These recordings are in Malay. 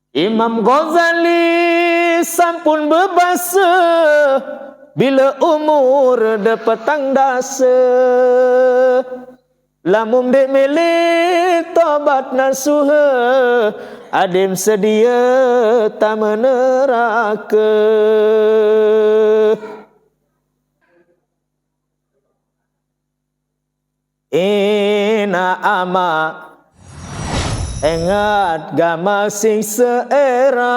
Imam Ghazali sampun bebasa bila umur de petang dasa. Lamun dek milik tobat nasuha, adim sedia tak meneraka. Ina ama engat gama sing seera,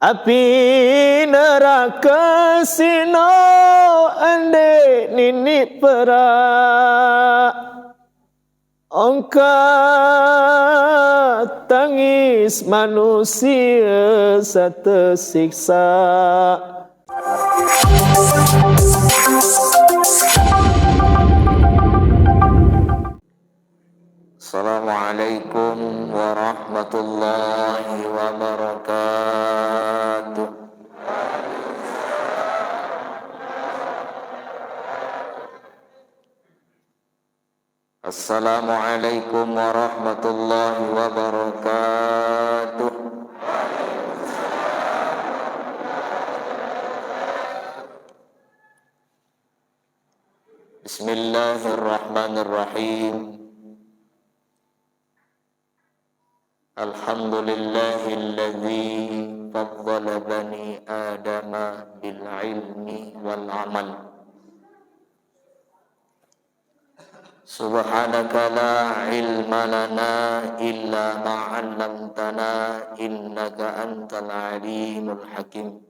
api neraka sino ande nini pera. Angkat tangis manusia satersiksa. Assalamualaikum warahmatullahi wabarakatuh. Assalamualaikum warahmatullahi wabarakatuh. Bismillahirrahmanirrahim. Alhamdulillahilladzi faddala bani adama bil ilmi wal amal. Subhanaka la ilma lana illa ma 'allamtana innaka antal alimul hakim.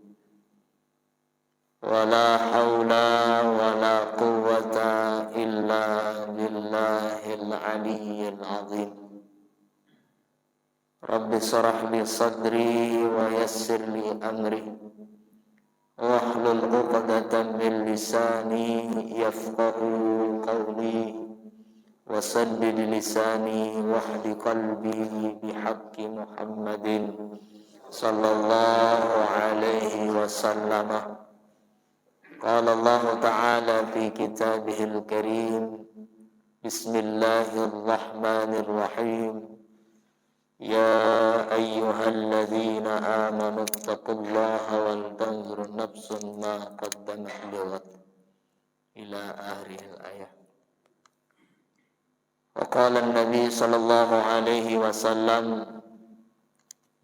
Wala haula wala quwwata illa billahil aliyyil azim. Rabbi shrah li sadri wa yassir li amri wahlul 'uqdatam min lisani yafqahu qawli wasaddid lisani wahdi qalbi bihaqqi Muhammadin sallallahu alaihi wasallam. Qala Allah ta'ala fi kitabihil karim, bismillahirrahmanirrahim. Ya ayyuhalladzina amanu taqullaha wal tanzur nafsun ma qaddamat lighad, ila akhiril ayat. Wa qala an-nabi sallallahu alaihi wasallam,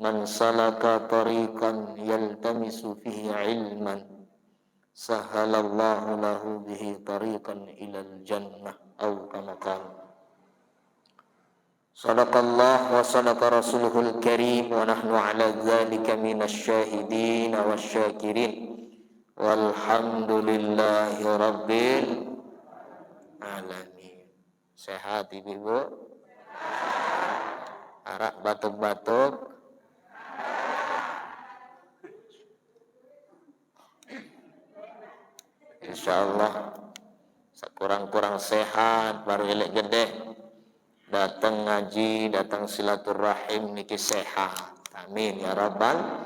man salaka tariqan yaltamisu fihi ilman sahalallahu lahu bihi tariqan ilal jannah, atau kama qala. Sadaqallah wa sadaqa rasuluhul karim wa nahnu ala dzalika minasy syahidin wasyakirin walhamdulillahi rabbil alamin. Sehat ibu? Arak batuk-batuk? Insyaallah sekurang-kurang sehat baru elek gede. Datang ngaji, datang silaturahim niki sehat. Amin ya rabbal.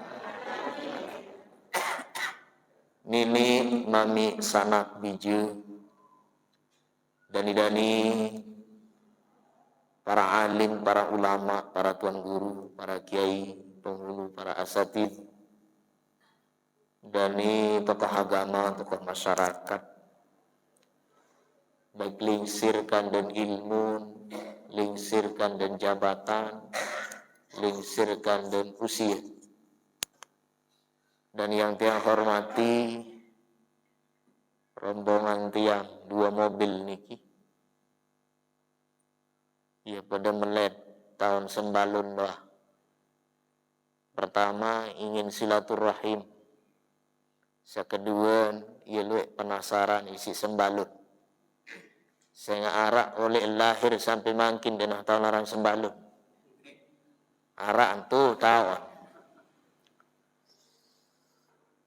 Nini mami sanak biju dani-dani para alim, para ulama, para tuan guru, para kiai, penghulu, para asatid, dani tokoh agama, tokoh masyarakat, baik lingsirkan dan ilmu, lingsirkan dan jabatan, lingsirkan dan usia. Dan yang tiang hormati rombongan tiang 2 mobil niki, ya pada melet tahun sembalun bah. Pertama ingin silaturahim, sekedua ya lu penasaran isi sembalun. Saya arak oleh lahir sampai makin denah tahun orang sembalun. Arak antu tahun.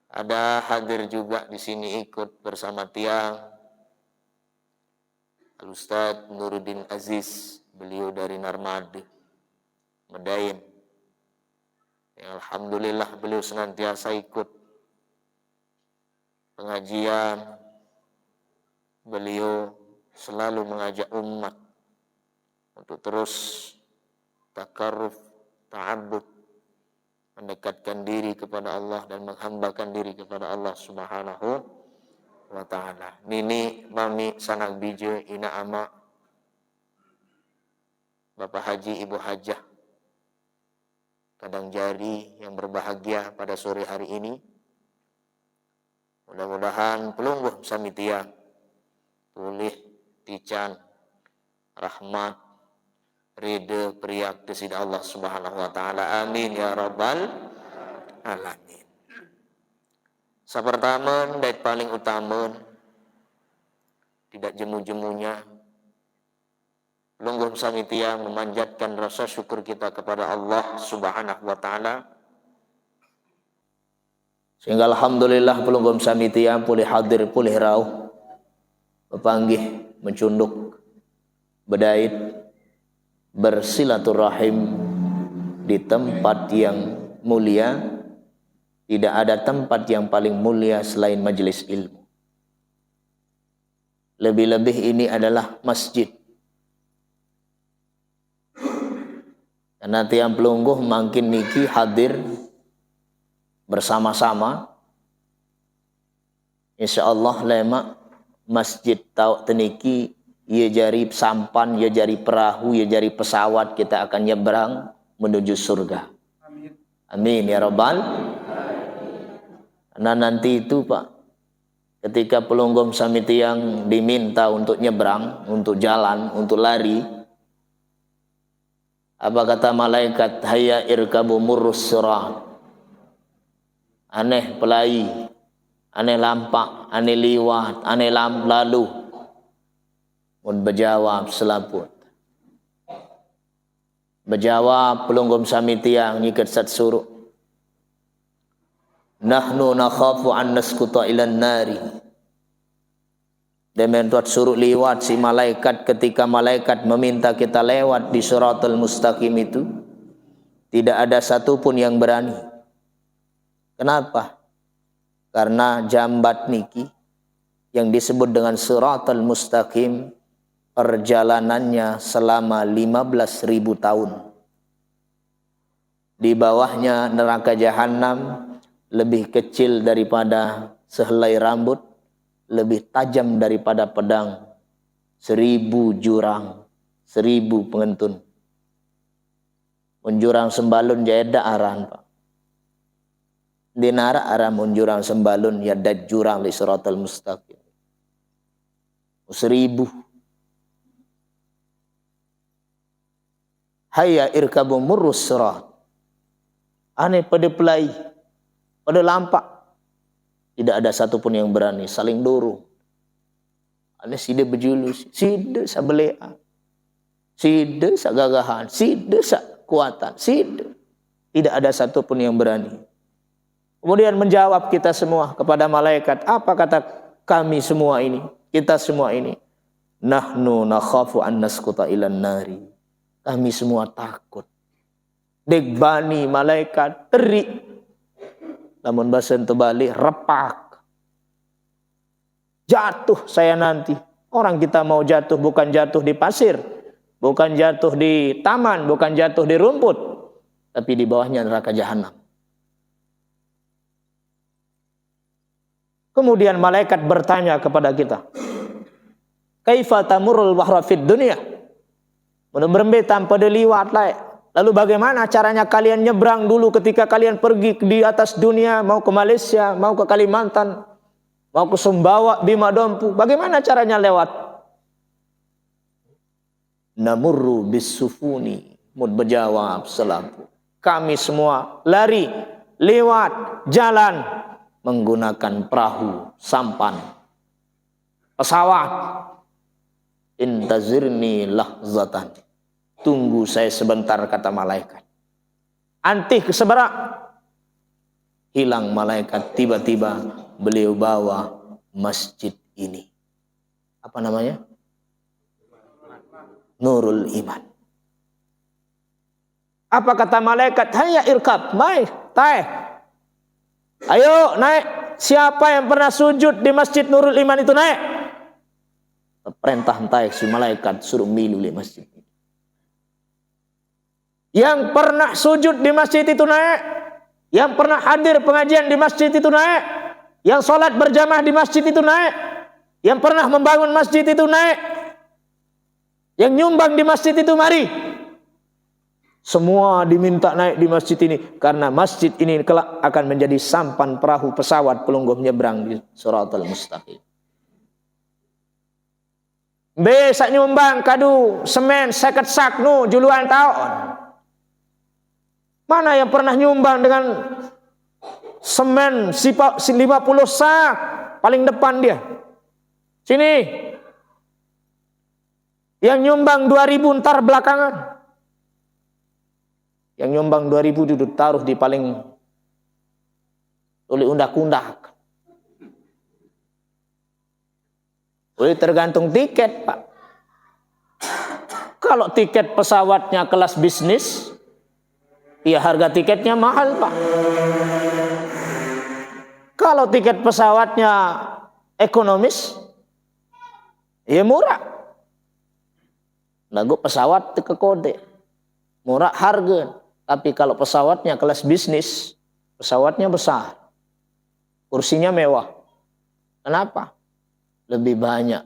Ada hadir juga di sini ikut bersama tiang Al-Ustadz Nuruddin Aziz, beliau dari Narmada, Medain. Ya, alhamdulillah beliau senantiasa ikut pengajian. Beliau selalu mengajak umat untuk terus takarruf, ta'abbud, mendekatkan diri kepada Allah dan menghambakan diri kepada Allah Subhanahu wa ta'ala. Nini, mami, sanak bije, ina ama, Bapak Haji, Ibu Hajah, kadang jari yang berbahagia pada sore hari ini. Mudah-mudahan pelungguh samitia pulih tican rahmat ridho priyak desid Allah Subhanahu wa ta'ala. Amin ya rabbal alamin. Sapertamen dan paling utama tidak jemu-jemunya pelungguh samitia memanjatkan rasa syukur kita kepada Allah Subhanahu wa ta'ala, sehingga alhamdulillah pelunggum samitia pulih hadir pulih rauh bepanggih mencunduk bedait bersilaturahim di tempat yang mulia. Tidak ada tempat yang paling mulia selain majelis ilmu. Lebih-lebih ini adalah masjid. Karena tiang pelungguh makin niki hadir bersama-sama, insyaallah lema masjid tau teniki ia jari sampan, ia jari perahu, ia jari pesawat, kita akan nyebrang menuju surga. Amin. Amin ya rabbal. Nah nanti itu Pak, ketika pelunggum samitiang diminta untuk nyebrang, untuk jalan, untuk lari, apa kata malaikat? Hayya irkabu murrus sirat. Aneh pelai, aneh lampak, aneh liwat, aneh lalu. Mun berjawab selaput. Berjawab pelunggum samitiang nyikat sat suruh. Nahnu nakhafu an naskuta ilan nari. Demen tuat suruh liwat si malaikat, ketika malaikat meminta kita lewat di siratal mustaqim itu, tidak ada satupun yang berani. Kenapa? Karena jambat niki yang disebut dengan siratal mustaqim perjalanannya selama 15.000 tahun. Di bawahnya neraka jahanam lebih kecil daripada sehelai rambut, lebih tajam daripada pedang, 1000 jurang, 1000 pengentun. Menjurang sembalun jaya aran Pak. Dinara arah menjurang sembalun ya dad jurang li siratal mustaqim. 1000. Hayya irkabu murrus sirat. Aneh pada pelai, pada lampak, tidak ada satupun yang berani saling dorong. Aneh sida berjulus, sida sabelea, sida sagagahan, sida sakuatan, sida. Tidak ada satupun yang berani. Kemudian menjawab kita semua kepada malaikat. Apa kata kami semua ini? Kita semua ini. Nahnu nakhafu an naskuta ilan nari. Kami semua takut. Degbani malaikat terik. Namun bahasa balik repak. Jatuh saya nanti. Orang kita mau jatuh bukan jatuh di pasir. Bukan jatuh di taman. Bukan jatuh di rumput. Tapi di bawahnya neraka jahanam. Kemudian malaikat bertanya kepada kita, kaifa tamurul wahra fid dunya? Benar-benar tanpa diliwat lah. Lalu bagaimana caranya kalian nyebrang dulu ketika kalian pergi di atas dunia, mau ke Malaysia, mau ke Kalimantan, mau ke Sumbawa, Bima Dompu, bagaimana caranya lewat? Namurru bisufuni, mud berjawab selaku. Kami semua lari, lewat, jalan, menggunakan perahu, sampan, pesawat. Intazirni lahzatan. Tunggu saya sebentar, kata malaikat. Antih keseberak. Hilang malaikat, tiba-tiba beliau bawa masjid ini. Apa namanya? Nurul Iman. Apa kata malaikat? Hayya irkab, mai, tae. Ayo naik. Siapa yang pernah sujud di masjid Nurul Iman itu naik? Perintah tae si malaikat suruh milu di masjid. Yang pernah sujud di masjid itu naik. Yang pernah hadir pengajian di masjid itu naik. Yang sholat berjamaah di masjid itu naik. Yang pernah membangun masjid itu naik. Yang nyumbang di masjid itu mari. Semua diminta naik di masjid ini. Karena masjid ini kelak akan menjadi sampan perahu pesawat pelungguh nyebrang di Shiratal Mustaqim. Besak nyumbang kadu semen 50 sak nu juluan tahun. Mana yang pernah nyumbang dengan semen 50 sak paling depan dia. Sini. Yang nyumbang 2000 ntar belakangan. Yang nyumbang 2000 duduk taruh di paling oleh undak-undak. Boleh tergantung tiket, Pak. Kalau tiket pesawatnya kelas bisnis, ya harga tiketnya mahal, Pak. Kalau tiket pesawatnya ekonomis, ya murah. Lagu pesawat ke kode, murah harga. Tapi kalau pesawatnya kelas bisnis, pesawatnya besar, kursinya mewah. Kenapa? Lebih banyak.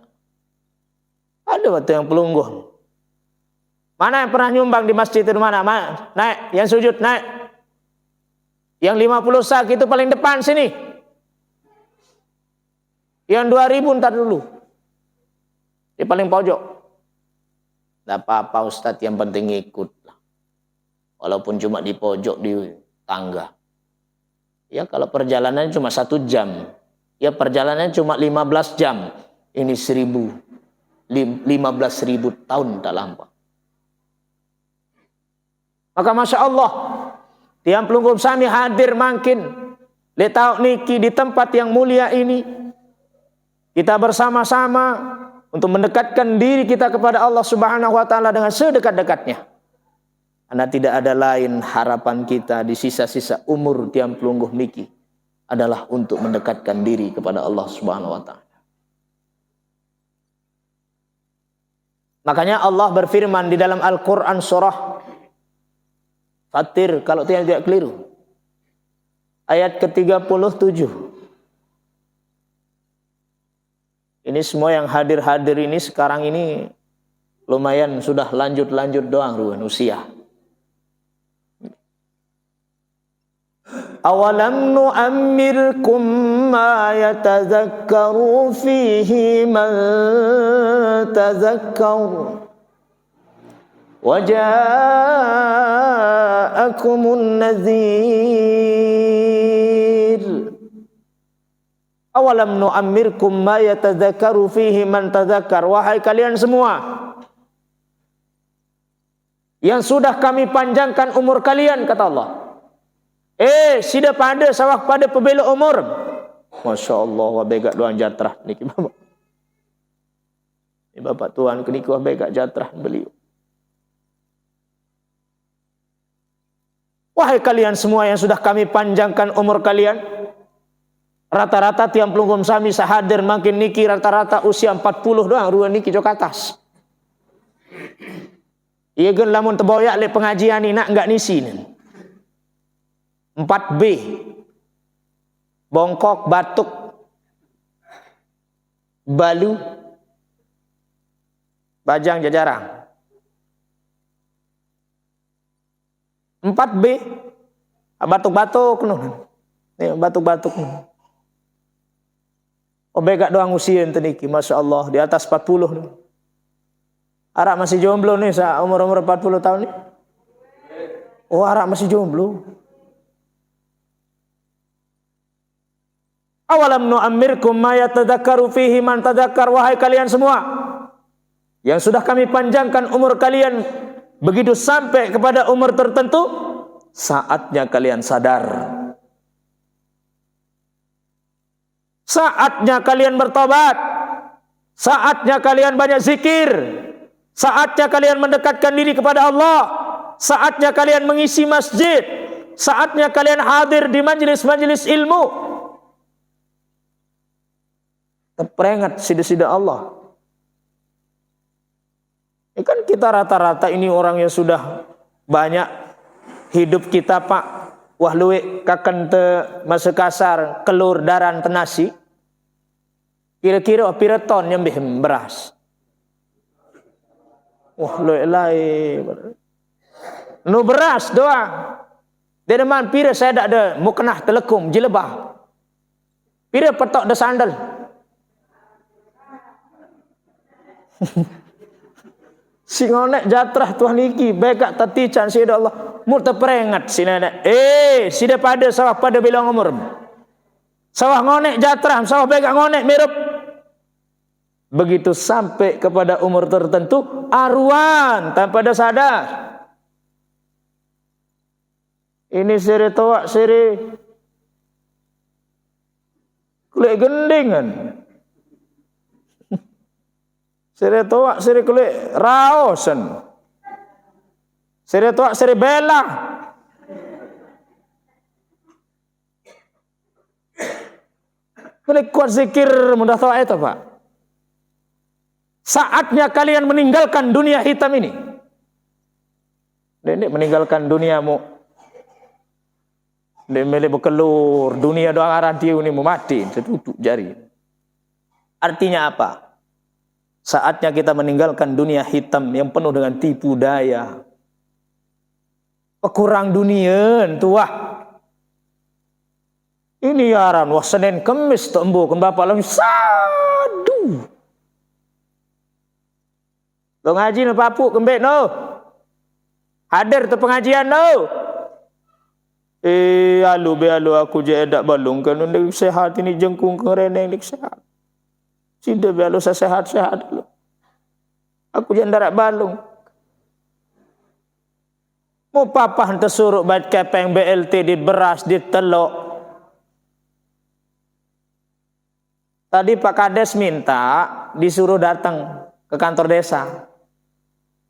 Ada waktu yang pelungguh. Mana yang pernah nyumbang di masjid itu mana? Naik, yang sujud naik. Yang 50 sak itu paling depan sini. Yang 2000 ntar dulu. Di paling pojok. Tidak apa-apa Ustadz, yang penting ikut. Walaupun cuma di pojok di tangga. Ya kalau perjalanan cuma 1 jam. Ya perjalanan cuma 15 jam. Ini 15.000 tahun tak lampau. Maka Masya Allah, tiang pelungguh sami hadir makin. Letau niki di tempat yang mulia ini. Kita bersama-sama untuk mendekatkan diri kita kepada Allah Subhanahu wa taala dengan sedekat-dekatnya. Karena tidak ada lain harapan kita di sisa-sisa umur tiang pelungguh niki adalah untuk mendekatkan diri kepada Allah Subhanahu wa taala. Makanya Allah berfirman di dalam Al-Qur'an surah Fatir, kalau tidak keliru, ayat ke-37. Ini semua yang hadir-hadir ini sekarang ini lumayan sudah lanjut-lanjut doang ruan usia. Awalam nu'ammirkum ma yatazakkaru fihi man tazakkar wa ja'akumun nadhir. Awalam nu'ammirkum ma yatazakkaru fihi man tazakkar. Wahai kalian semua yang sudah kami panjangkan umur kalian, kata Allah. Sida pada sawah pada pebelok umur. Masya Allah, wa begak doang jatrah niki bapak. Ini bapak tuan kini wa begak jatrah beliau. Wahai kalian semua yang sudah kami panjangkan umur kalian. Rata-rata tiang pelunggum sami sahadir makin niki rata-rata usia 40 doang ruang niki jok atas. Iya gen lamun teboyak le pengajian ini nak enggak nisi nih. 4B, bongkok, batuk, balu, bajang jajarang. 4B, batuk-batuk, batuk-batuk. Begak doang usia ente niki, Masya Allah, di atas 40. Arak masih jomblo nih, umur-umur 40 tahun nih. Oh, arak masih jomblo. Awalam nu'ammirkum ma yatadzakkaru fihi man tadzakkar. Wahai kalian semua yang sudah kami panjangkan umur kalian begitu sampai kepada umur tertentu, saatnya kalian sadar. Saatnya kalian bertobat. Saatnya kalian banyak zikir. Saatnya kalian mendekatkan diri kepada Allah. Saatnya kalian mengisi masjid. Saatnya kalian hadir di majelis-majelis ilmu. Terperingat sida-sida Allah. Kan kita rata-rata ini orang yang sudah Banyak hidup kita Pak, wah luwek kaken te masa kasar kelur daran tenasi. Kira-kira pira ton nyembih beras. Wah luwek lai. Nu beras doang. Dia deman pira saya dak ada mukenah telekum jelebah. Pira petok de sandal. Si ngonek jatrah tuan iki begak tatican si Allah mur terperingat si nenek si pada sawah pada bilang umur sawah ngonek jatrah sawah begak ngonek mirup begitu sampai kepada umur tertentu aruan tanpa ada sadar ini siri toak siri kulit gendingan siri toak siri kulit raosan siri toak siri bela kulit kuat zikir mudah toak itu Pak. Saatnya kalian meninggalkan dunia hitam ini. Nenek meninggalkan duniamu. Nenek milih bekelur dunia doang arantiu ini mau mati setutuk jari. Artinya apa? Saatnya kita meninggalkan dunia hitam yang penuh dengan tipu daya. Kurang dunia tuah. Ini yaran wah Senin Kemis tembu ke bapak lagi sadu. Lo ngaji no papuk kembek no. Hadir tu pengajian no. Alu aku je dak balung kan ndak sehat ini jengkung kereneng dik sehat. Sida be alu sehat-sehat dulu. Aku je ndak balung. Mau papa hante suruh bait kepeng BLT di beras di telok. Tadi Pak Kades minta disuruh datang ke kantor desa.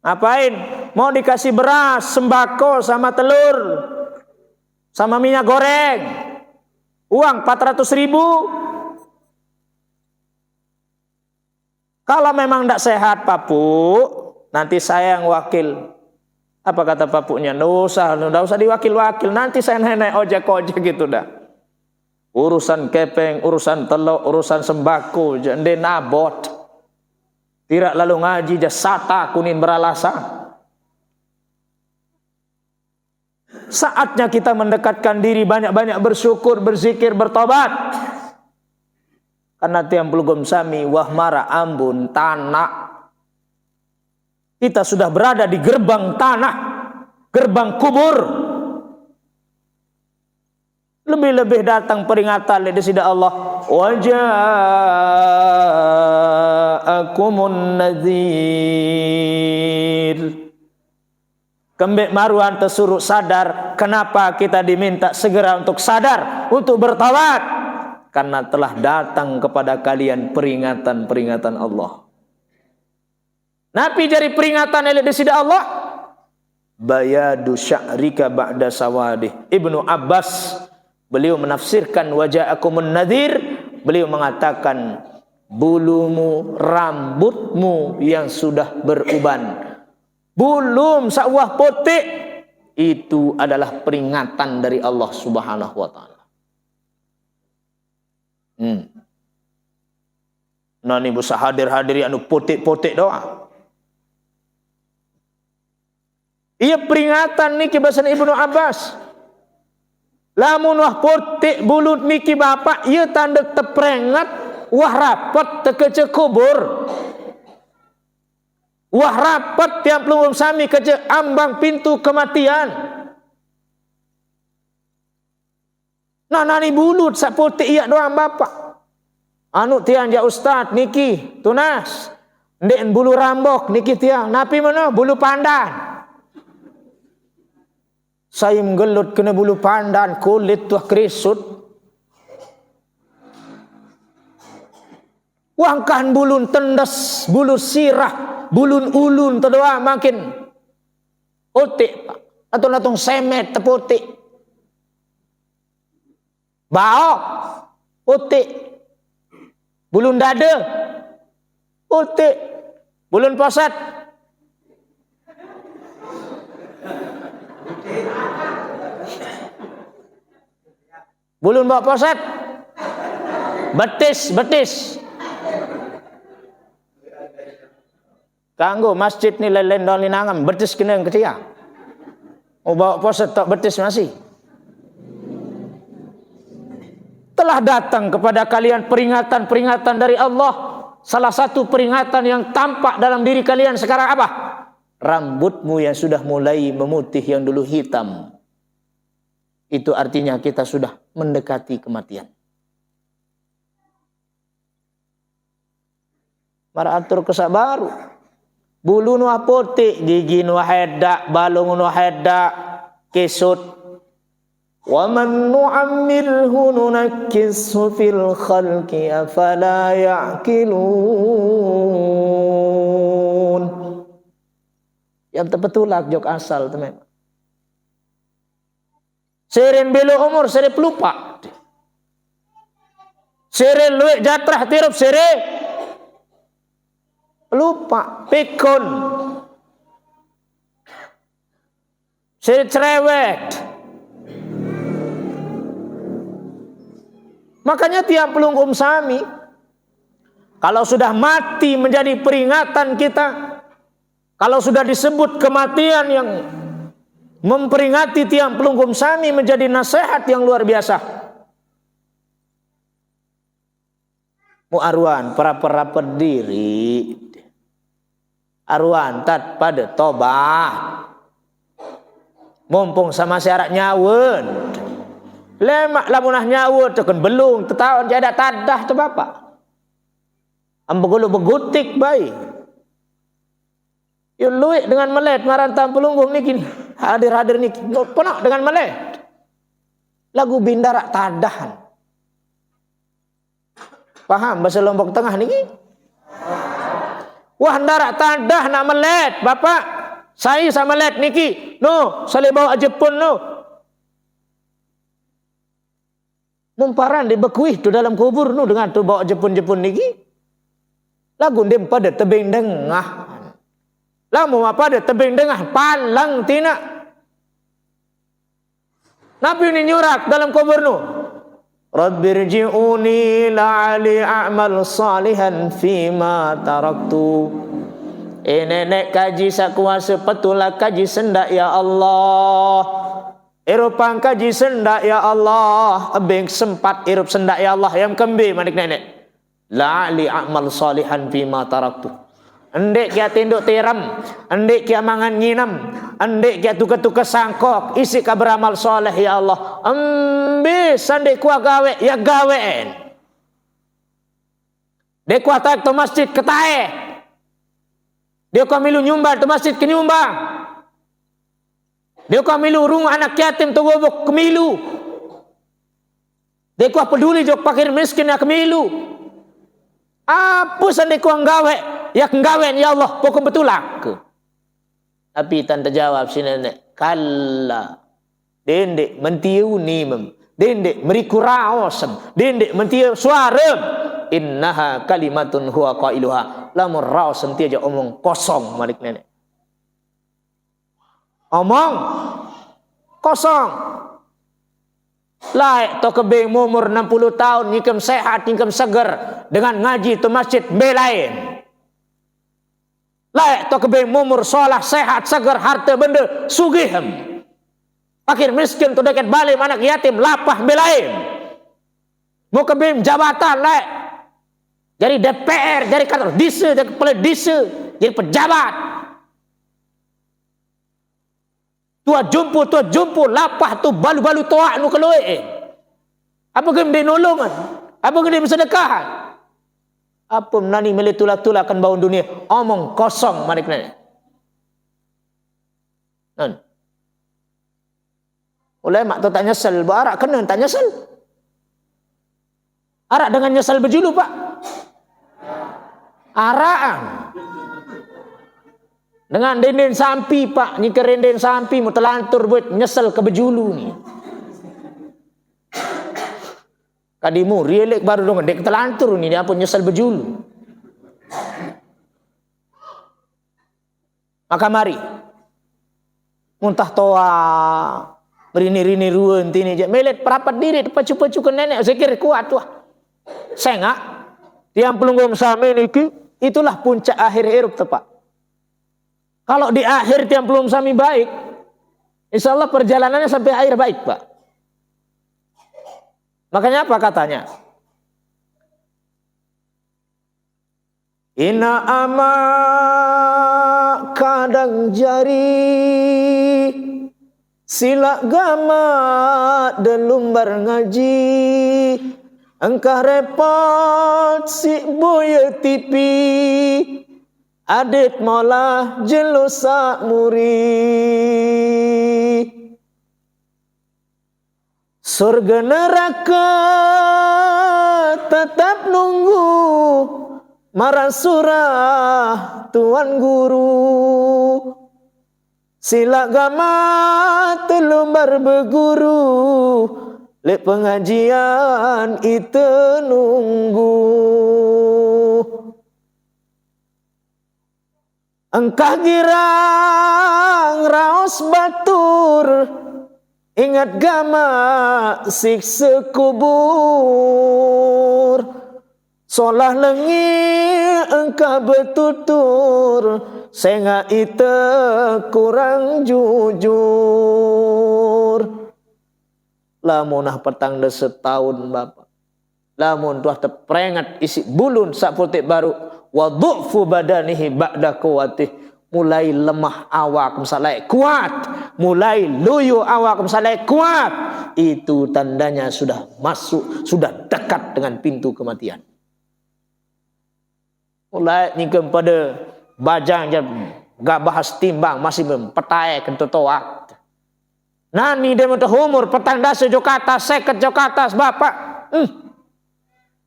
Ngapain? Mau dikasih beras, sembako, sama telur, sama minyak goreng. Uang 400.000. Kalau memang tidak sehat Papu, nanti saya yang wakil. Apa kata Papunya? Nggak usah diwakil-wakil. Nanti saya nenek ojek-ojek gitu dah. Urusan kepeng, urusan telur, urusan sembako, jende nabot. Tidak lalu ngaji jasata kunin beralasan. Saatnya kita mendekatkan diri banyak-banyak bersyukur, berzikir, bertobat. Karena tiang pelugum sami wahmara ambun tanah. Kita sudah berada di gerbang tanah, gerbang kubur. Lebih-lebih datang peringatan dari sida Allah. Waja'akumun nadhir. Kembek maruan tersuruh sadar. Kenapa kita diminta segera untuk sadar, untuk bertaubat? Karena telah datang kepada kalian peringatan-peringatan Allah. Nabi dari peringatan dari sida Allah. Bayadu sya'rika ba'da sawadih. Ibnu Abbas beliau menafsirkan waja'akumun nadhir, beliau mengatakan bulumu, rambutmu yang sudah beruban, bulum sawah putih, itu adalah peringatan dari Allah Subhanahu wa taala. Nani bisa hadir-hadiri anu putih-putih doang. Iya peringatan niki bahasan Ibnu Abbas. Lamun wah putih bulut miki bapak, ia tanda teprengat, wah rapat tekece kubur. Wah rapat tiap lumum sami kece ambang pintu kematian. Nah nani bulut sak putih iya doang bapak. Anu tiang ja ustad niki tunas. Ndek bulu rambok niki tiang. Napi mana bulu pandan. Saya menggelut kena bulu pandan, kulit tuah kerisut. Wangkan bulun tendas, bulu sirah, bulun ulun terdoa makin otik Pak. Atau natung semet tepotik. Baok otik. Bulun dada otik. Bulun posat Bulun bawa poset. Betis. Kanggo masjid ni lain linangam betis kena ketia. Oh bawa poset tak betis masih. Telah datang kepada kalian peringatan-peringatan dari Allah. Salah satu peringatan yang tampak dalam diri kalian sekarang apa? Rambutmu yang sudah mulai memutih yang dulu hitam. Itu artinya kita sudah mendekati kematian. Mara atur kesak baru. Bulu nu putih, gigi nu hedak, balung nu hedak, kesut. Wa man nu'ammirhu nunakkishu fil khalqi afala ya'qilun. Yang terpetulak jok asal teman. Seren belo umur sere pelupa. Sere luwek jatrah tirup sere pelupa pikun. Sere cerewet. Makanya tiap pelungkum sami kalau sudah mati menjadi peringatan kita, kalau sudah disebut kematian yang memperingati tiap pelungkum sami menjadi nasihat yang luar biasa. Mu'arwan para diri arwan tat pada tobat mumpung sama syarat nyawun. Lemak lamunah nyawa tekan belung tetahun jadi tadah tu bapak. Ambegulu begutik baik. Yo luik dengan melet marantam pelunggung niki hadir niki penuh dengan melet. Lagu bindara tadahan. Paham bahasa Lombok Tengah niki? Wah ndarak tadah nak melet bapak. Saya sama melet niki. No, saya bawa Jepun no. Mumparan di bekuih tu dalam kubur nu dengan tu bawa Jepun niki. Lagu dem pada tebing dengah. Lamu apa ada tebing dengah palang tina. Nabi ni nyurak dalam kubur nu. Rabbirji'uni la'ali a'mal salihan fima taraktu. Nenek kaji sakuasa petulah kaji sendak ya Allah. Irupang kaji sendak ya Allah. Abeng sempat irup sendak ya Allah. Yang kembi manik nenek. La'ali a'mal salihan fima taraktu. Endek kia tinduk tiram. Endek kia mangan nginam. Endek kia tuka-tuka sangkok. Isi ka beramal soleh ya Allah. Ambil sandek kuah gawe. Ya gawein. Dek kuah tak tu masjid ketae. Dia kuah milu nyumbang tu masjid ke nyumbang. Dia kuah milu rumah anak yatim tu gobok kemilu. Dia kuah peduli jok pakir miskin ya kemilu. Apa sandek kuah gawe. Ya nggawen ya Allah pokok betulak. Tapi tante jawab si nenek, kalla. Dendek mentiu nimem. Dendek meriku raosem. Dendek mentiu suarem. Innaha kalimatun huwa qailuha. Lamun raosem tiaja omong kosong malik nenek. Omong kosong. Laik to kebeng umur 60 tahun nyikem sehat, nyikem seger dengan ngaji tu masjid belain. Laik to kebeng umur solah sehat seger harta benda sugihem. Fakir miskin tu dekat balim anak yatim lapah belain. Mau kebeng jabatan laik. Jadi DPR, jadi kantor desa, jadi kepala desa, jadi pejabat. Tua jumpu lapah tu balu-balu toak nu keluar. Apa gem dia nolongan? Apa gem dia bersedekahan? Apa menani meletulak-tulakan baun dunia? Omong kosong manik nenek. Nan. Ulama tu tak nyesel, arak kena tak nyesel. Arak dengan nyesel berjulu pak. Arakan. Dengan denden sampi pak, ni kerenden sampi mu telantur buat nyesel ke berjulu ni. Kadimu rielek baru dong dek telantur ni dia pun nyesel berjulu. Maka mari muntah toa Berini-rini ruan tini je. Melet perapat diri pacu-pacu ke nenek. Zikir kuat wah. Sengak. Tiang pelunggum sami niki. Itulah puncak akhir hirup tepat. Kalau di akhir tiang pelunggum sami baik. Insya Allah perjalanannya sampai akhir baik Pak. Makanya apa katanya? Ina ama kadang jari sila gama delumbar ngaji engkah repot si boya tipi adit mola jelusa muri surga neraka tetap nunggu marah surah tuan guru sila gama telumbar berguru le pengajian itu nunggu engkah girang raos batur ingat gama siksa kubur solah lengi engkau bertutur sehingga itu kurang jujur. Lamunah petang dah setahun Bapak. Lamun tuah terperingat isi bulun sak putik baru wa dhu'fu badanihi ba'da quwatih mulai lemah awak misalnya kuat, mulai loyo awak misalnya kuat, itu tandanya sudah masuk, sudah dekat dengan pintu kematian. Mulai nyingkem pada bajang je gak bahas timbang masih mempetai kentotoak. Nani dia muntah umur petang dasa jokata seket jokatas Bapak.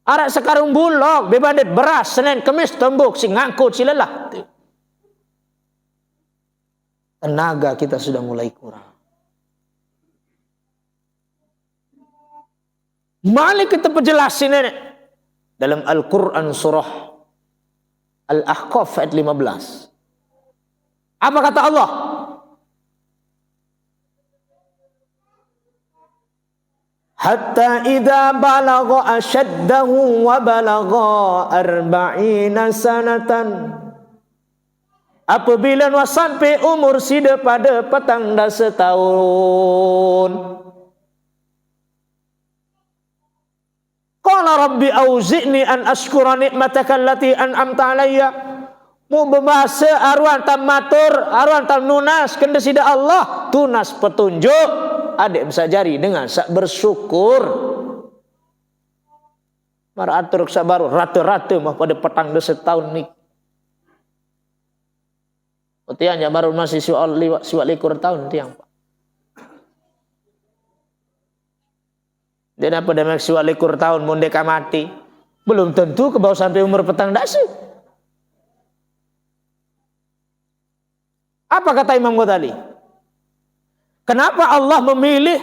Arak sekarung bulog bebandit beras Senin Kemis tembuk si ngangkut si lelah. Tenaga kita sudah mulai kurang. Mari kita penjelasin ini dalam Al-Quran surah Al-Ahqaf ayat 15. Apa kata Allah? Hatta idza balagha ashaddahu wa balagha 40 sanatan. Apabila sampai umur sida pada petang dah setahun. Qala rabbi auzi'ni an ashkura ni'mataka allati an'amta alayya. Mu berbahasa arwan tam matur, arwan tam nunas kenda sida Allah tunas petunjuk adik bisa jari dengan sak bersyukur. Mara atur sabaru rata-rata mah pada petang dah setahun ni. Tiang baru masih siwak likur tahun tiang Pak. Dia apa demek siwak likur tahun mundeka mati. Belum tentu ke bawah sampai umur petang dasi. Apa kata Imam Ghazali? Kenapa Allah memilih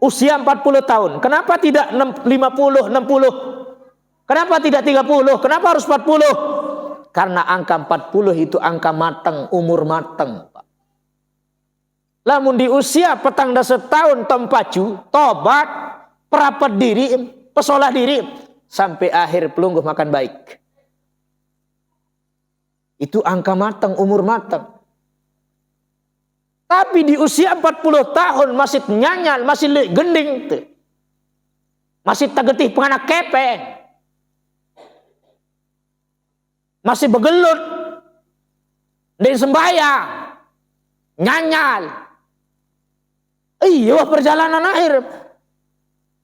usia 40 tahun? Kenapa tidak 50, 60? Kenapa tidak 30? Kenapa harus 40? Karena angka 40 itu angka matang, umur matang. Lamun di usia petang dah setahun tempaju, tobat, perapat diri, pesolah diri, sampai akhir pelungguh makan baik. Itu angka matang, umur matang. Tapi di usia 40 tahun masih nyanyal, masih gending. Masih tagetih penganak kepeng. Masih begelut. Dan sembahyang. Nyanyal. Iya perjalanan akhir.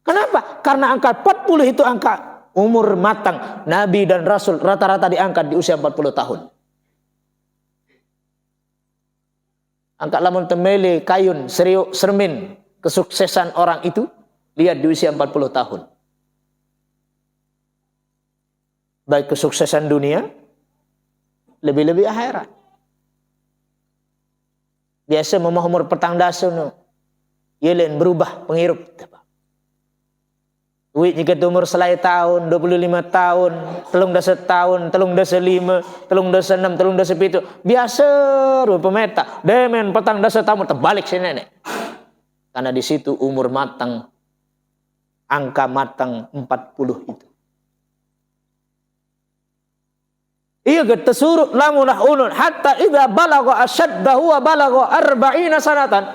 Kenapa? Karena angka 40 itu angka umur matang. Nabi dan Rasul rata-rata diangkat di usia 40 tahun. Angkat lamun temeli kayun seriuk sermin kesuksesan orang itu lihat di usia 40 tahun. Baik kesuksesan dunia lebih-lebih akhirat. Biasa memah umur petang dasa no. Yelen berubah penghirup. Duit jika umur selai tahun, 25 tahun, telung dasa tahun, telung dasa 5, telung dasa 6, telung dasa 7. Biasa rupa pemeta. Demen petang dasa tahun terbalik si nenek. Karena di situ umur matang, angka matang 40 itu. Iya kita suruh lamunah unun hatta idza balagha ashaddahu wa balagha 40 sanatan.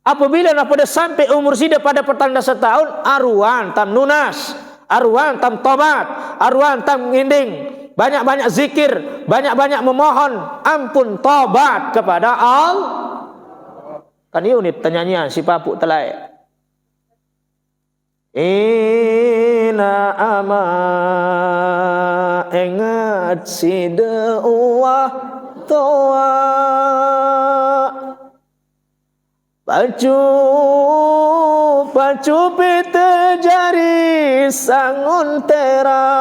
Apabila pada sampai umur sida pada pertanda setahun, arwan tam nunas, arwan tam tobat, arwan tam nginding, banyak-banyak zikir, banyak-banyak memohon ampun tobat kepada Allah. Kan ini unit tanyanya si Papuk Telai. Ina ama ingat si dewa toa pacu pite jari sangun tera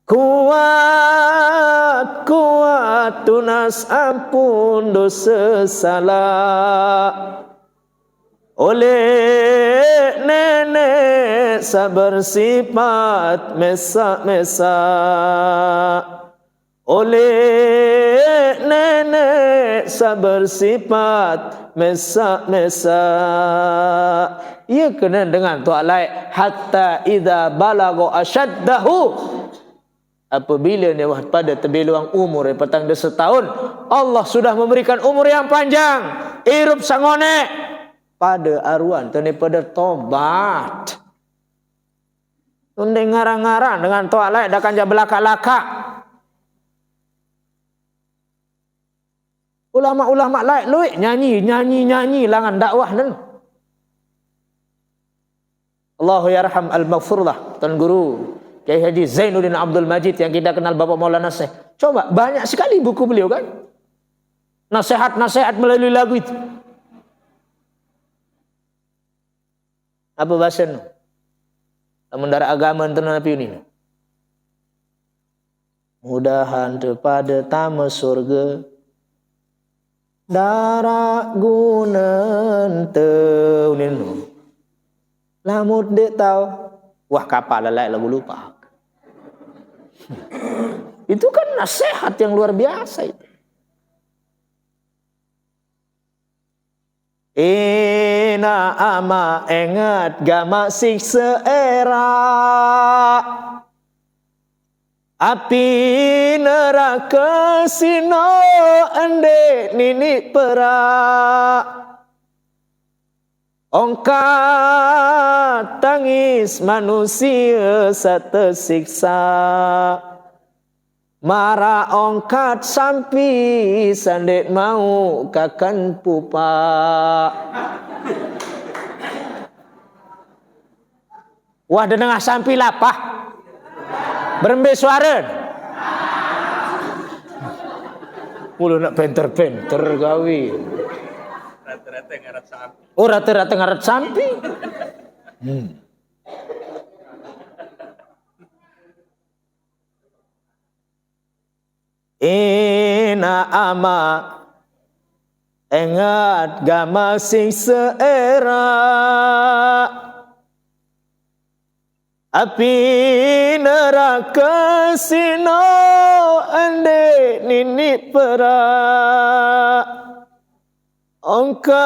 kuat tunas ampun dosa salah oleh nenek sabar sifat mesa-mesa oleh nenek sabar sifat mesa-mesa. Ia kena dengan tuak lain hatta idza balagha ashaddahu. Apabila dia pada terbilang umur petang dia setahun, Allah sudah memberikan umur yang panjang, irup sangone pada arwan pada tobat. Tunde ngarang-ngarang dengan toak lain dah kanja belaka-laka. Ulama-ulama lain luik nyanyi langan dakwah dan Allahu yarham al-maghfurlah Tuan Guru Kiai Haji Zainuddin Abdul Majid yang kita kenal Bapak Maulana Syekh. Coba banyak sekali buku beliau kan. Nasihat-nasihat melalui lagu itu. Apa bahasa nu? Mendara agama tenan api ini. Mudahan kepada tamu surga dara gunen teunin. Lamut dek tahu. Wah kapal lalai lagu lupa. Itu kan nasihat yang luar biasa itu. Ina ama ingat gama siksa era api neraka sino ande nini perak ongkat tangis manusia satersiksa mara ongkat sampi sandet mau kakan pupa. Wah denengah sampi lapah berembe suara mulu nak penter-penter gawi rata-rata ngarat sampi. Oh rata-rata ngarat sampi. Ina ama ingat gama sing seera api neraka sino ande nini perak ongkat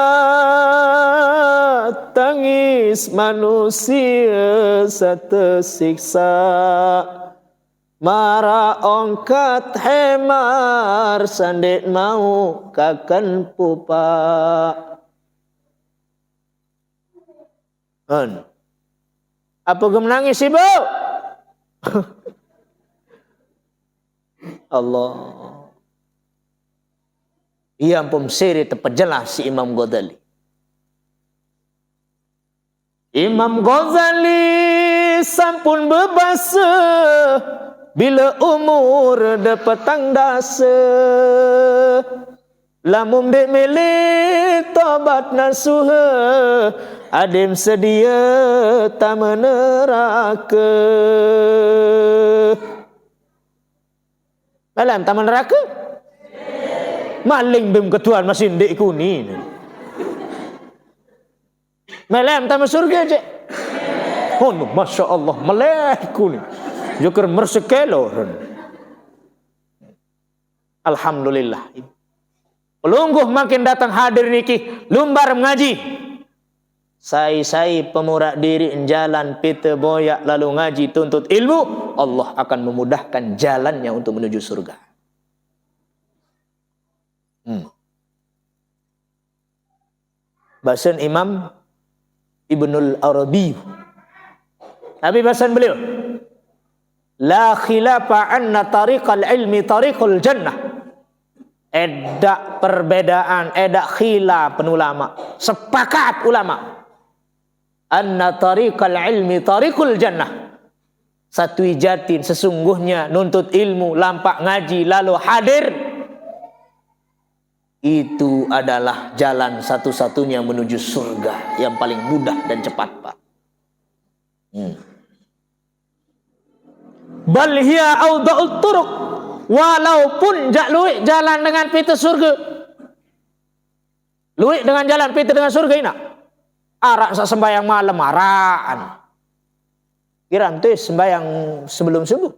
tangis manusia satersiksa mara ongkat hemar sandet mau kakan pupa. Apa gem nangis ibu? Allah. Ia pun seri terpejelah si Imam Ghazali. Imam Ghazali sampun bebasa bila umur dapatang dasa lamun dek milih tobat nasuha adim sedia tak meneraka malam tak meneraka maling bim ketuan masih dek kuni malam tak surga je oh masya Allah melek kuni Jukir mersekelo. Alhamdulillah. Pelungguh makin datang hadir niki lumbar mengaji. Sai pemurak diri jalan pita boyak lalu ngaji tuntut ilmu, Allah akan memudahkan jalannya untuk menuju surga. Bahasan Imam Ibnul Arabi. Tapi bahasan beliau, la khilafa anna tariqal ilmi tariqul jannah. Edak perbedaan, edak khilaf ulama. Sepakat ulama. Anna tariqal ilmi tariqul jannah. Satu ijatin sesungguhnya nuntut ilmu, lampak ngaji, lalu hadir. Itu adalah jalan satu-satunya menuju surga yang paling mudah dan cepat, Pak. Bal hiya awda'ut turuq. Walaupun luik jalan dengan pita surga. Luik dengan jalan pita dengan surga ini. Arak sembahyang malam arakan. Kira nanti sembahyang sebelum subuh.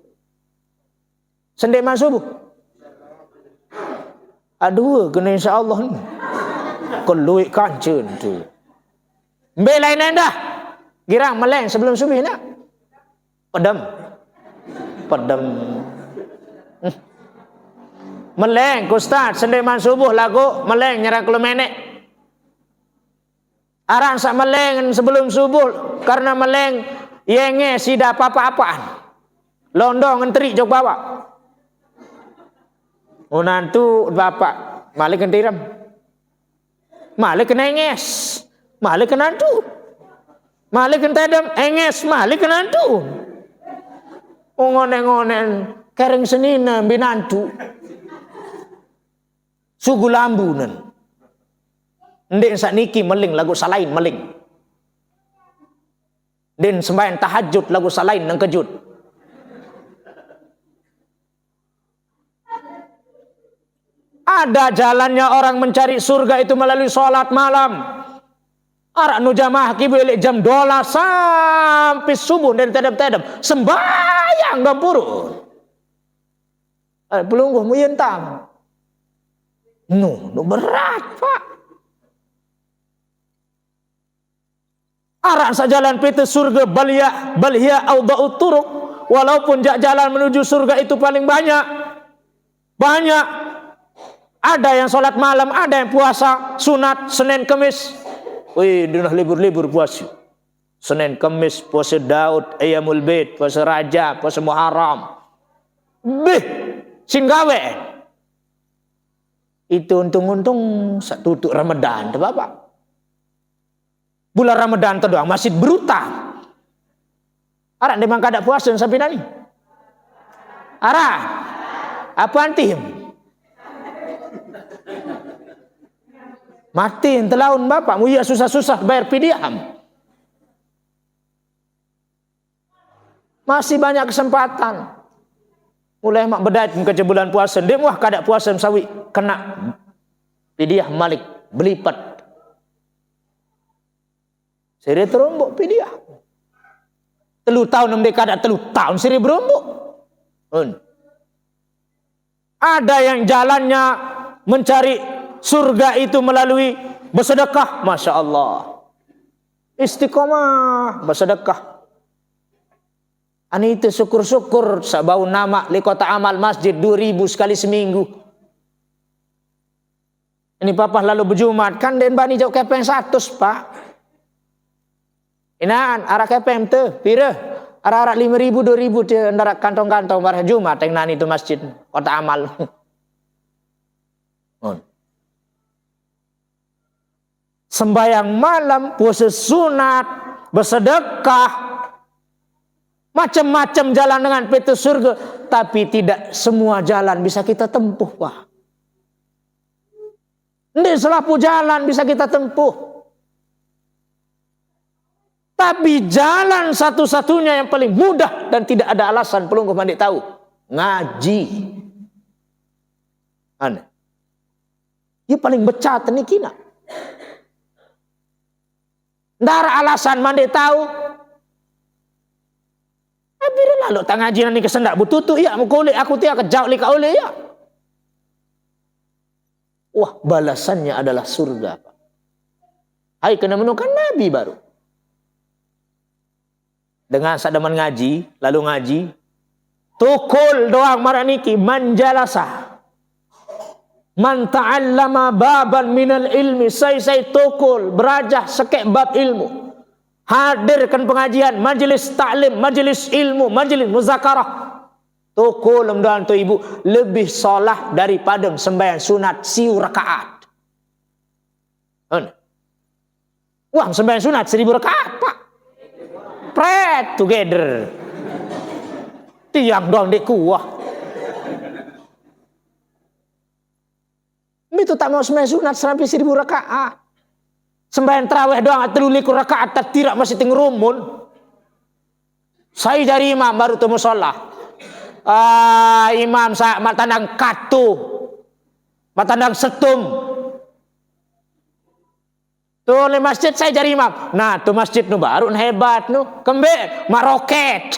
Sendeman subuh. Aduh, kena insya-Allah ni. Keluik kancun tu. Mbelain dah. Girang meleng sebelum subuh nak. Pedam. Meleng Ustaz sendeman subuh lagu meleng nyerah kelumenek. Arang sak meleng sebelum subuh karena meleng yenge sida apa-apaan. Londong ngenteri jok bawa. Unantu bapak malik kentiram. Malik kenenges. Malik kenantu. Malik kentedem enges malik kenantu. Ngonen-ngonen kereng senina binantu. Sugu lambunan. Ndek sakniki meling lagu salain meling. Den sembahyang tahajud lagu salain nang kejut. Ada jalannya orang mencari surga itu melalui sholat malam. Arak nu jamaah kibelik jam 12 sampai subuh dan tedem-tedem sembahyang gampurun. Pelungguh muyentang. No berat, Pak. Arak sajalan pita surga balhiya awda'ut turuq. Walaupun jalan menuju surga itu paling banyak. Ada yang sholat malam, ada yang puasa sunat Senin Kemis. Wih, dinah libur-libur puasa. Senin Kemis puasa Daud, Ayyamul Bait, puasa Rajab, puasa Muharram. Singgawe. Itu untung-untung tutup Ramadan, tu Bapak. Bulan Ramadan tu doang masih berutang. Arak memang kada puasa sampai nani. Arak. Apa antim? Mati entelaun Bapak, muya susah-susah bayar pidiam. Masih banyak kesempatan. Mulai mak bedat ke bulan puasa, dia wah kada puasa sawi kena pidiah malik belipat. Siri terombok pidiah. 3 tahun nembe kada 3 tahun siri berombok. Ada yang jalannya mencari surga itu melalui bersedekah, Masya Allah. Istiqomah bersedekah. Ani itu syukur-syukur sabau nama li kota amal masjid 2000 sekali seminggu. Ini papa lalu berjumat kan den bani jauh kepeng 100 Pak. Inaan arah kepeng tu pira arah 5000 2000 dia ndara kantong-kantong marah Jumat yang nani itu masjid kota amal. Sembayang malam, puasa sunat, bersedekah, macam-macam jalan dengan pintu surga, tapi tidak semua jalan bisa kita tempuh, Pak. Ini selapu jalan bisa kita tempuh. Tapi jalan satu-satunya yang paling mudah dan tidak ada alasan pelungguh mandik tahu, ngaji. Aneh. Ia paling becat ni kina. Ndara alasan mandik tahu. Bila lalu tak ngaji ni kesendak bututu ya mukulik aku tiak kejauh lika oleh ya. Wah, balasannya adalah surga, Pak. Hai kena menemukan Nabi baru. Dengan sadaman ngaji, lalu ngaji, tukul doang maraniki manjalasa. Man ta'allama baban minal ilmi, saya tukul berajah sekek bab ilmu. Hadirkan pengajian, majelis taklim, majelis ilmu, majelis muzakarah. Tukul doang tu ibu lebih solah daripada sembahyang sunat siu rakaat. Wah, sembahyang sunat 1000 rakaat, Pak. Pret together. Tiang doang dek kuah. Itu tak mau sembahyang sunat sampai 1000 rakaat. Sembahyang tarawih doang 3 rakaat tak tidak masih tenggerumun. Saya dari imam baru tu musola. Imam saya matandang katu, matandang setum. Tuh le masjid saya jadi imam. Nah, tuh masjid nu baru hebat nu. Kembe maroket.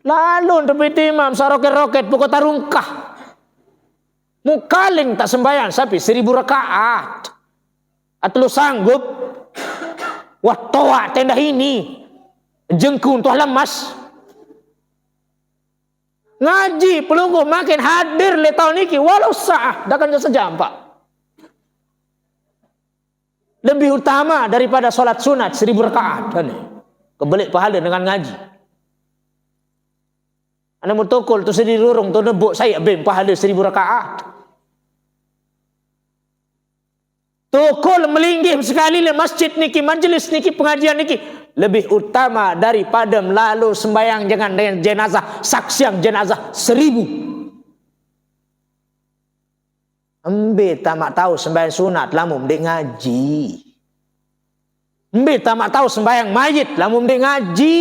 Lalu untuk imam saroket-roket pokok tarungkah. Mukaling tak sembahyang sampai 1000 rakaat. Atau lu sanggup? Wah toa tenda ini. Jengkung tuh lemas. Ngaji pelunggu makin hadir le tahun ini walau sah dah kan sejam, Pak. Lebih utama daripada solat sunat 1000 rakaat kan. Kebelik pahala dengan ngaji. Anda mutukul tu sedih lurung tu nebuk saya bem pahala 1000 rakaat. Tukul melinggih sekali le masjid niki, majelis niki, pengajian niki lebih utama daripada melalui sembahyang dengan jenazah, saksiang jenazah 1000. Embe tamak tahu sembahyang sunat lamun dek ngaji. Embe tamak tahu sembahyang mayit lamun dek ngaji.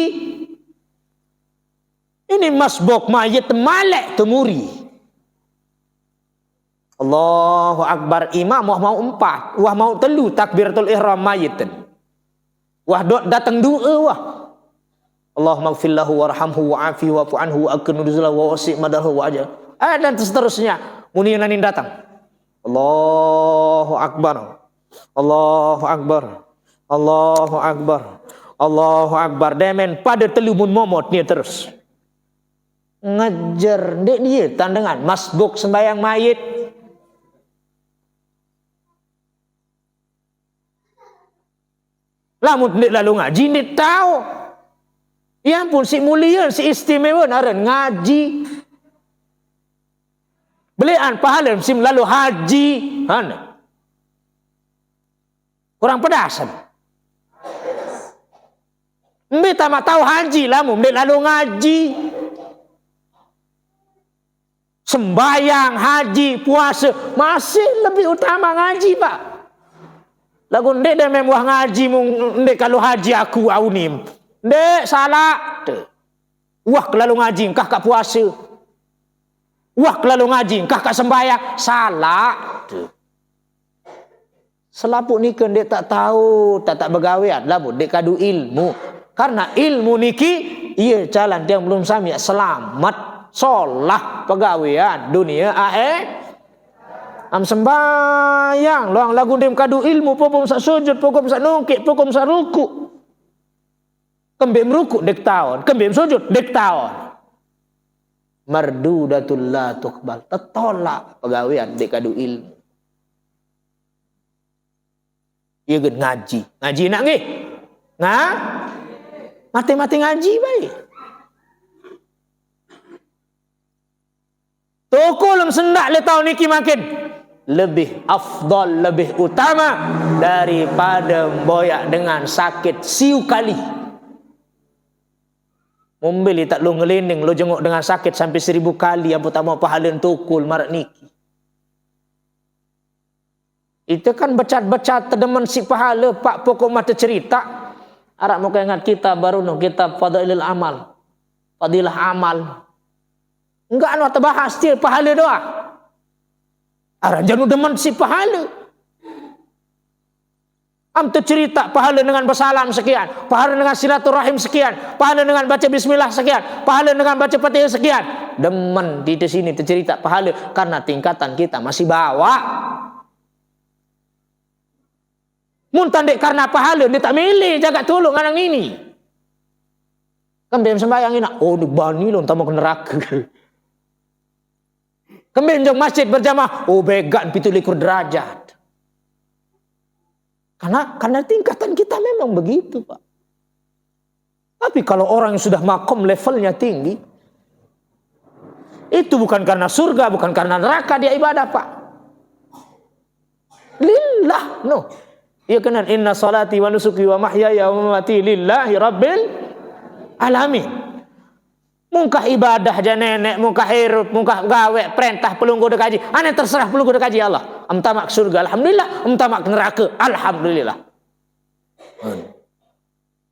Ini masbuk mayit malek temuri. Allahu Akbar imam wah mau 4, wah mau 3 takbiratul ihram mayitan. Wah datang doa wah. Allahumma ighfir lahu warhamhu wa'afihi wa'fu anhu wa akrim nuzulahu wa wasi' madahu wa ajal. Dan seterusnya munianin datang. Allahu Akbar. Allahu Akbar. Allahu Akbar. Allahu Akbar. Demen pada telumun momot ni terus. Ngejar dek dia tandangan masbuk sembahyang mayit. Lamun dek lalu ngaji dek tahu. Ya ampun si mulia si istimewa naran ngaji. Belian pahala sim lalu haji. Hana. Kurang pedasan. Mbe tak tahu haji lah mbe lalu ngaji. Sembayang, haji, puasa masih lebih utama ngaji, Pak. Lagu ndek dah memang ngaji ndek kalau haji aku aunim. Ndek salah. Wah kalau ngaji kah kak puasa. Wah kalau ngaji kah kak sembahyang salah. Selapuk ni kan dek tak tahu, tak begawean lah dek kadu ilmu. Karena ilmu niki ia jalan dia belum sami selamat. Solah pegawean dunia am sembayang luang lagu dem kadu ilmu popom sak sujud popom sak nungkik popom sak ruku kembem ruku dek tahun kembem sujud dek tahun mardudatul la tuqbal tetolak pegawean dek kadu ilmu ia gen ngaji nak nggih mati-mati ngaji baik. Tukulum sendak le tahun niki makin lebih afdal, lebih utama daripada boyak dengan sakit siu kali. Mobil tak lu ngelinding, lu jenguk dengan sakit sampai 1000 kali yang pertama pahala tukul marak niki. Itu kan becat-becat tedemen si pahala pak pokok mata cerita. Arak mau ingat kita baru no kitab Fadailul Amal. Fadilah amal. Enggak anu terbahas dia pahala doa. Aran janu demen si pahala. Am cerita pahala dengan bersalam sekian, pahala dengan silaturahim sekian, pahala dengan baca bismillah sekian, pahala dengan baca Fatihah sekian. Demen di sini tercerita pahala karena tingkatan kita masih bawah. Mun tandek karena pahala dia tak milih jaga tolong orang ini. Kembali sembahyang ini, oh di bani lo tamu ke neraka. Kembali jong masjid berjamaah, oh began 17 derajat. Karena tingkatan kita memang begitu, Pak. Tapi kalau orang yang sudah makom levelnya tinggi, itu bukan karena surga, bukan karena neraka dia ibadah, Pak. Lillah, no. Ya kan, inna salati wa nusuki wa mahyaya wa mamati lillahi rabbil alamin. Mungkah ibadah aja nenek, mungkah hirup, mungkah gawe, perintah pelunggu dek haji. Ane terserah pelunggu dek haji Allah. Amtamak surga, alhamdulillah. Amtamak neraka, alhamdulillah.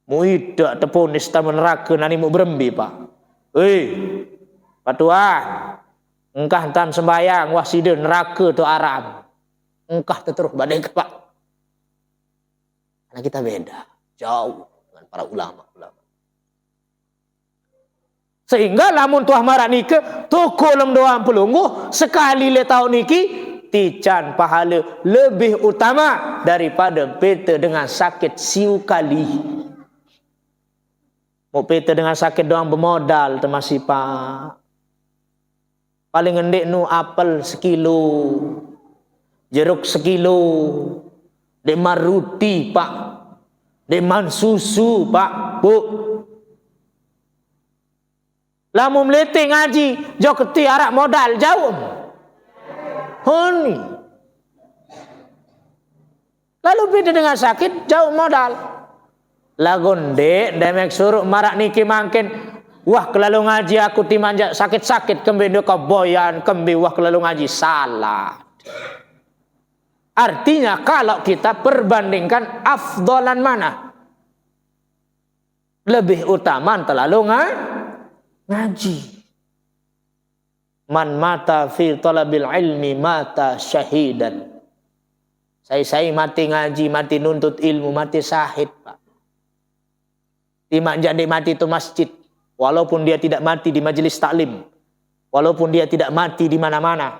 Muida teponis tamu neraka nani mu berembi, Pak. Patuan. Engkah tam sembayang wah sida neraka tu aram. Engkah terus badai ke, Pak. Karena kita beda, jauh dengan para ulama-ulama. Sehingga lamun tuah marak nike, toko lem doang pelungguh, sekali le tahun niki, tican pahala lebih utama daripada beta dengan sakit siu kali. Mau beta dengan sakit doang bermodal, termasih Pak. Paling ngendek nu apel sekilo, jeruk sekilo, deman ruti, Pak. Deman susu, Pak, Bu. Lamu melete ngaji, jauh keti arak modal, jauh. Honi. Lalu beda dengan sakit, jauh modal. Lagun dek, demek suruh marak niki mangkin. Wah, kelalu ngaji aku timanja sakit-sakit, kembi kau boyan, kembi wah kelalu ngaji, salah. Artinya kalau kita perbandingkan afdolan mana? Lebih utama terlalu ngaji. Man mata fi talabil ilmi mata syahidan. Saya mati ngaji, mati nuntut ilmu, mati syahid, Pak. Timak jadi mati itu masjid. Walaupun dia tidak mati di majelis taklim. Walaupun dia tidak mati di mana-mana.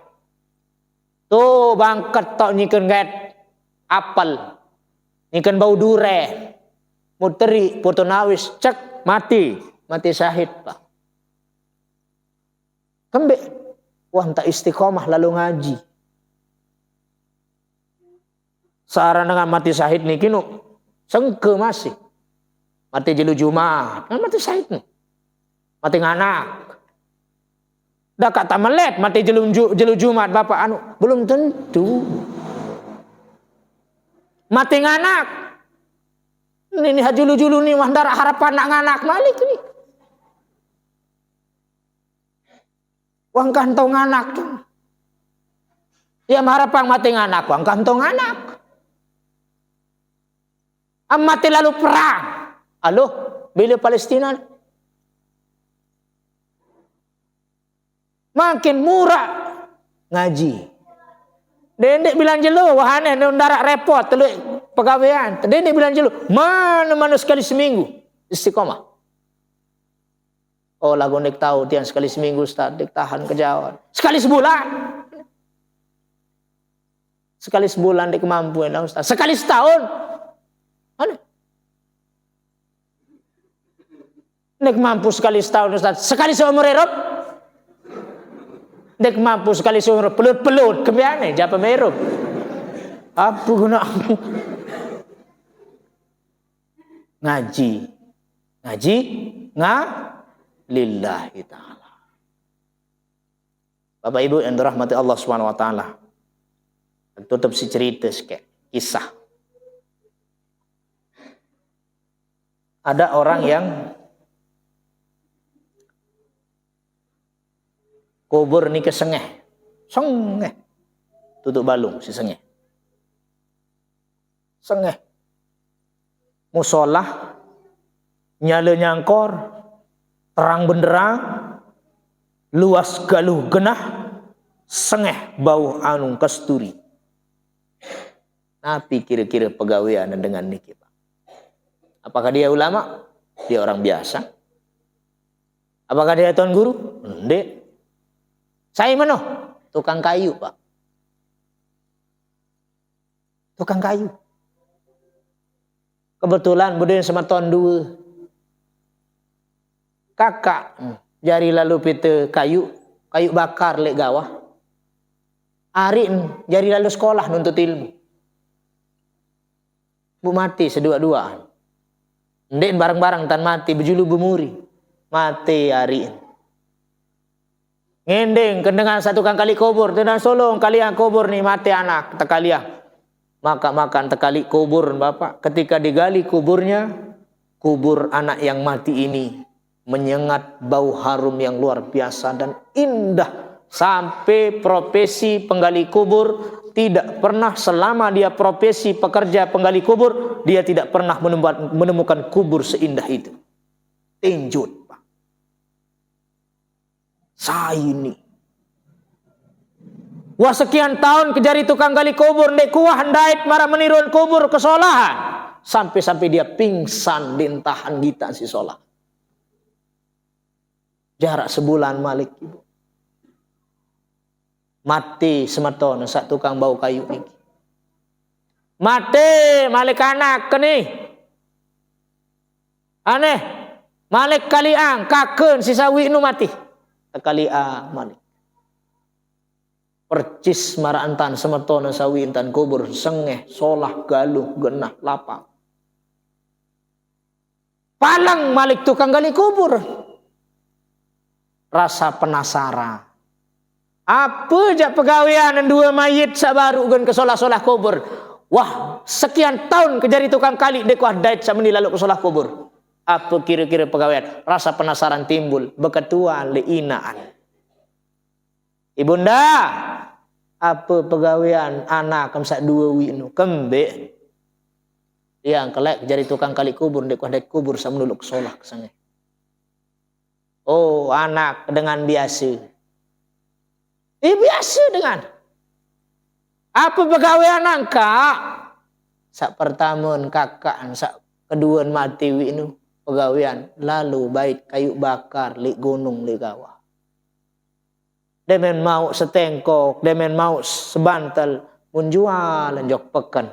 Tuh bangket tok nyiken get apel, nyiken bau dure, muteri, foto nawis, cek mati syahid, Pak. Kembek, wah tak istiqomah lalu ngaji. Sarana dengan mati syahid niki nu sengke masih, mati jelu Jumat, kan mati syahid nih, mati nganak. Dah kata melet mati jelu Jumat Bapak anu belum tentu. Mati nganak. Ini hajulu-julu nih wah darah harapan nak nganak malik ni. Wang kantong nganak tu. Ya harapan mati nganak wang kantong nganak. Mati lalu perang. Aloh, bila Palestina makin murah ngaji. Dendek bilang jelu wahane ndarak repot telu pegawaian. Dendek bilang jelu mana sekali seminggu istiqomah. Oh lagu nek tahu tiang sekali seminggu Ustaz dik tahan kejauhan. Sekali sebulan. Sekali sebulan dik kemampuan Ustaz. Sekali setahun. Mana? Nek mampu sekali setahun Ustaz. Sekali seumur hidup. Dek mampu sekali seumur pelut-pelut kebiane japa merup. Apa guna ngaji lillahi ta'ala. Bapak Ibu yang dirahmati Allah Subhanahu wa taala. Tutup si cerita sikit kisah. Ada orang yang kubur ni ke sengeh. Tutup balung si sengeh. Sengeh. Musolah. Nyala nyangkor. Terang benderang. Luas galuh genah. Sengeh bau anu kasturi. Napi kira-kira pegawaian dengan niki, Pak. Apakah dia ulama? Dia orang biasa. Apakah dia tuan guru? Ndek. Saya mana? Tukang kayu, Pak. Tukang kayu. Kebetulan budaya sama tahun 2. Kakak jari lalu pita kayu bakar lek gawah. Arin jari lalu sekolah nuntut ilmu. Bu mati sedua-duaan. Ndek bareng-bareng tan mati bejulu bemuri. Mati Arin. Ngendeng kendengan satu kang kali kubur tenan solong kalian kubur nih mati anak tekaliah. Maka makan tekali kubur Bapak. Ketika digali kuburnya, kubur anak yang mati ini menyengat bau harum yang luar biasa dan indah. Sampai profesi penggali kubur tidak pernah selama dia profesi pekerja penggali kubur, dia tidak pernah menemukan kubur seindah itu. Tinjut, Pak. Saya ini. Wah sekian tahun kejari tukang gali kubur, ndek kuah ndait marah menirun kubur kesolahan. Sampai dia pingsan dintahan kita si solah. Jarak sebulan Malik ibu. Mati semeton sak tukang bau kayu ini. Mati Malik anak keni. Aneh. Malik kaliang kaken si sawi nu mati. Kalia Malik. Percis marantan semeton sawi intan kubur sengeh solah galuh genah lapang. Palang Malik tukang gali kubur. Rasa penasaran. Apa jak pegawaian dua mayit sabaru gen ke solah-solah kubur. Wah, sekian tahun kejari tukang kali dek wah dait sameni lalu ke solah kubur. Apa kira-kira pegawaian? Rasa penasaran timbul, beketua leinaan. Ibunda, apa pegawaian anak kamsak dua winu kembe. Yang kelek kejari tukang kali kubur dek wah dait kubur sameni lalu ke solah kesana. Oh, anak dengan biasa. Biasa dengan. Apa pegawaian angka? Sak pertama kakak, sak kedua mati winu pegawaian. Lalu baik kayu bakar li gunung li gawah. Demen mau setengkok, demen mau sebantal, menjual jok pekan.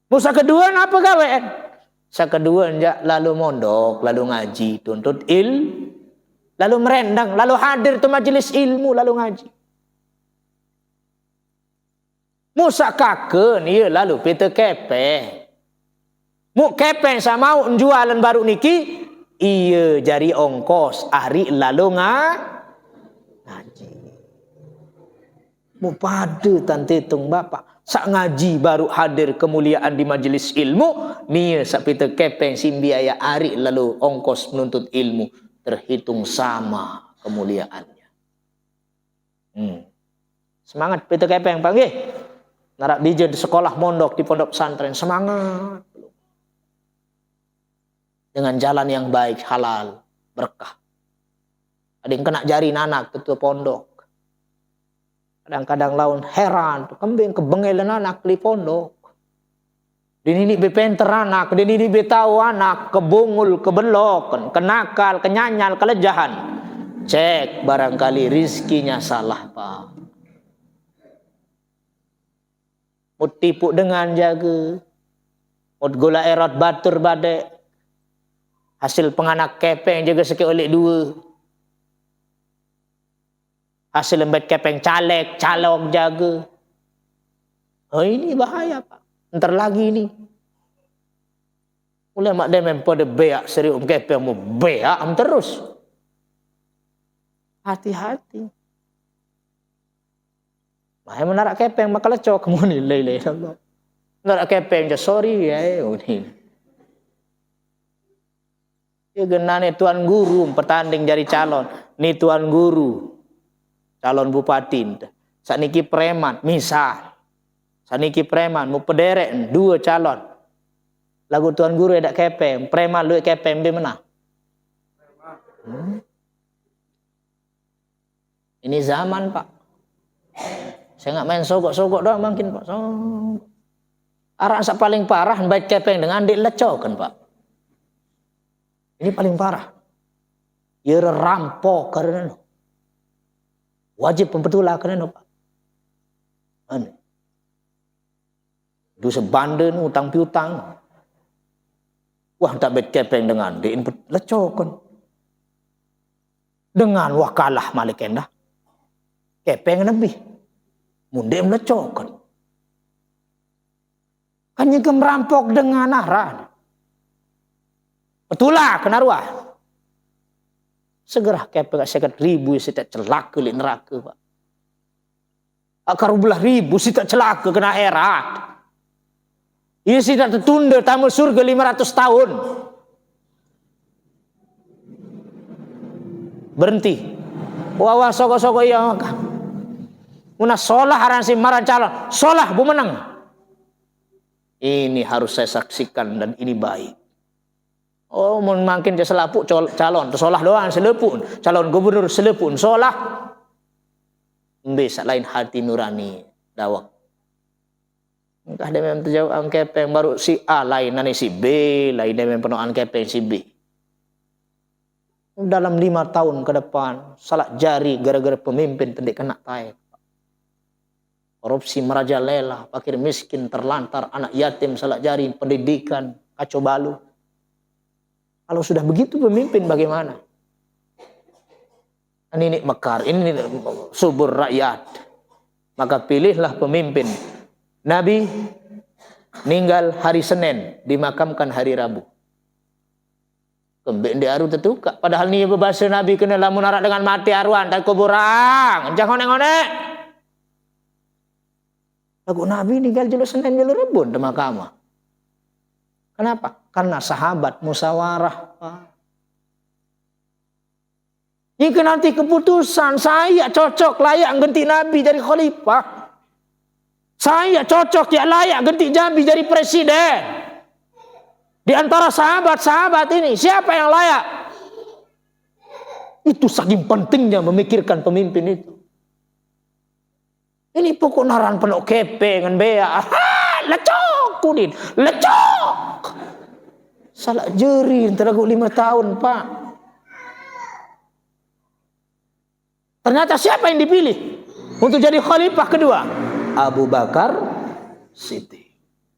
Musa kedua apa pegawaian? Sak kedua lalu mondok, lalu ngaji, tuntut lalu merendang, lalu hadir tu majelis ilmu, lalu ngaji. Musa kaken, iya lalu pita kepe. Mu kepe sama mau jualan baru niki, iya jari ongkos, hari lalu ngaji. Mu pada tante tung bapak, sak ngaji baru hadir kemuliaan di majelis ilmu, nia sak pita kepe simbiaya hari lalu ongkos menuntut ilmu. Terhitung sama kemuliaannya. Semangat Peter Kepeng panggil. Narak bija di sekolah mondok di pondok pesantren semangat. Dengan jalan yang baik, halal, berkah. Ada yang kena jari anak ketua pondok. Kadang-kadang laun heran, kembing kebengelan anak di pondok. Dini bepenter anak, dini betau anak, kebungul, kebelok, kenakal, kenyanyal, kelejahan. Cek barangkali rizkinya salah, Pak. Mut tipu dengan jaga. Mut gula erot batur badek. Hasil penganak kepeng jaga seki oleh dua. Hasil lembet kepeng caleg, calok jaga. Oh ini bahaya, Pak. Ntar lagi ini. Mulai mak demen pada beak serius kepeng mau beak terus. Hati-hati. Mahal menarak kepeng maka lecok kamu ni lele Allah. Menarak kepeng je sorry ya ini. Ya genane tuan guru pertanding jadi calon. Ni tuan guru calon bupati. Saniki preman misal. Saniki preman mau pederek dua calon. Lagu tuan guru ada kepeng, preman lu kepeng dia menang. Ini zaman, Pak. Saya nggak main sogok-sogok doang mungkin Pak. Arah sak paling parah baik kepeng dengan dik lecok kan Pak. Ini paling parah. Ya rampok karena wajib pembetulan karena Pak. Ane. Du sebanden utang piutang. Wah tak baik kepeng dengan dik lecok kan. Dengan wakalah malik endah. Kepeng lebih. Mundim lecok kan. Hanya merampok dengan arah. Betulah kena ruah. Segera kepeng sekat ribu sitak celaka li neraka Pak. Akar belah ribu sitak celaka kena erat. Ia sitak tertunda tamu surga 500 tahun. Berhenti. Wah soko-soko iya maka. Muna solah aransi marah calon. Solah bu menang. Ini harus saya saksikan dan ini baik. Oh makin dia selapuk calon. Solah doang selepun. Calon gubernur selepun. Solah. Bisa lain hati nurani. Dawak. Entah dia memang terjauh angkepeng. Baru si A lain nani si B. Lain dia memang penuh angkepeng si B. Dalam 5 tahun ke depan salah jari gara-gara pemimpin pendek kena taek. Korupsi merajalela, fakir miskin terlantar, anak yatim salah jari, pendidikan kacau balau. Kalau sudah begitu pemimpin bagaimana? Ini mekar, ini subur rakyat. Maka pilihlah pemimpin. Nabi meninggal hari Senin, dimakamkan hari Rabu. Kembali di aru tertukar. Padahal ni berbahasa Nabi kena lamun arak dengan mati aruan dan kuburang. Jangan ngonek-ngonek. Lagu Nabi tinggal julu Senin julu Rebun di mahkamah. Kenapa? Karena sahabat musyawarah. Jika nanti keputusan saya cocok layak ganti Nabi jadi khalifah. Saya cocok ya layak ganti Nabi jadi presiden. Di antara sahabat-sahabat ini, siapa yang layak? Itu saking pentingnya memikirkan pemimpin itu. Ini pokok naran penuh kepeng dengan bea. Lecok kudin, lecok. Salah jeri, teragu 5 tahun Pak. Ternyata siapa yang dipilih untuk jadi khalifah kedua? Abu Bakar Siddiq.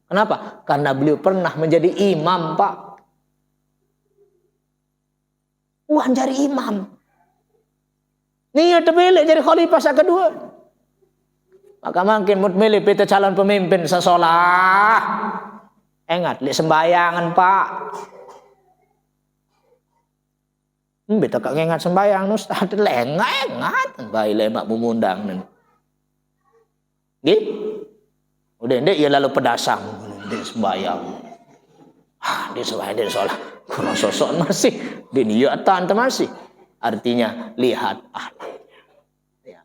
Kenapa? Karena beliau pernah menjadi imam, Pak. Wah, jadi imam. Niat terpilih jadi khalifah yang kedua. Maka makin milih kita calon pemimpin sesolah. Ingat, lihat sembayangan, Pak. Beta kak ingat sembayang, Ustaz. Lengat. Baik lemak mengundang. Gitu. Udah dia lalu pedasang dia sembahyang. Dia sembahyang dia sholat. Kurang sosok masih. Dia niatan masih. Artinya lihat akhlaknya. Ya.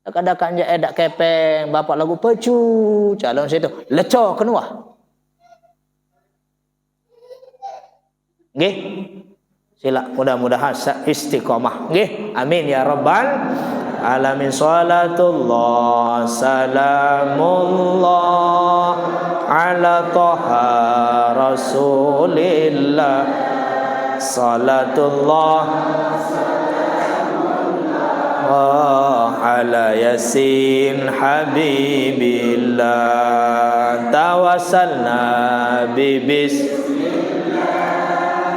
Kadang-kadang je edak kepeng bapak lagu pecu calon situ lecok kenua. Nggih. Sila mudah-mudahan istiqomah. Nggih. Amin ya rabbal alamin. Salatullah salamullah ala toha rasulillah. Salatullah ala yasin habibillah. Tawassalna bibis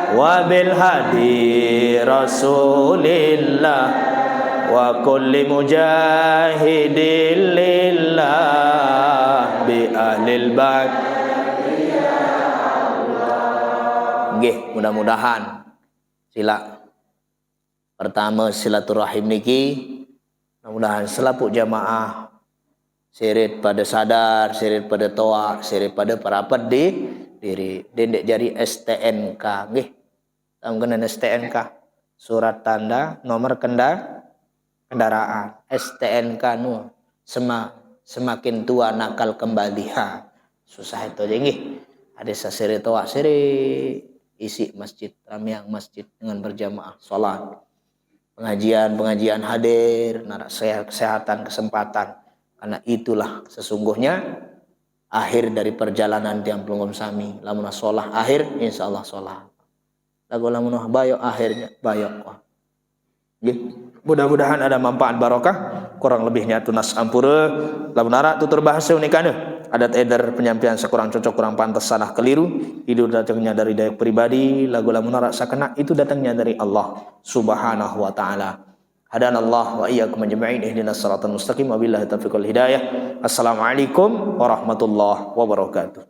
wa bil hadi rasulillah wa kulli mujahidin lillah bi ahlil bait. Nggih, mudah-mudahan sila pertama silaturahim niki mudah-mudahan selaput jamaah sirit pada sadar, sirit pada toa, sirit pada parapat di diri dendek jari STNK nggih. Tamkeun STNK surat tanda nomor kendaraan STNK nu semakin tua nakal kembali susah itu aja nggih. Ada sasiri toa siri isi masjid ramiang masjid dengan berjamaah salat pengajian hadir narak kesehatan kesempatan Karena itulah sesungguhnya akhir dari perjalanan tiang pelunggum sami. Lamun sholah akhir, insyaallah sholah. Lagu lamun bayok akhirnya bayok. Mudah-mudahan ada manfaat barokah. Kurang lebihnya tunas ampura. Lamun ara tutur bahasa unikane. Adat edar penyampaian sekurang cocok kurang pantas salah keliru. Itu datangnya dari daya pribadi. Lagu lamun ara sakena itu datangnya dari Allah Subhanahu wa taala. Hadanallah wa iyyakum ajma'in ihdinas siratal mustaqim wabillahi taufiq wal hidayah. Assalamualaikum warahmatullahi wabarakatuh.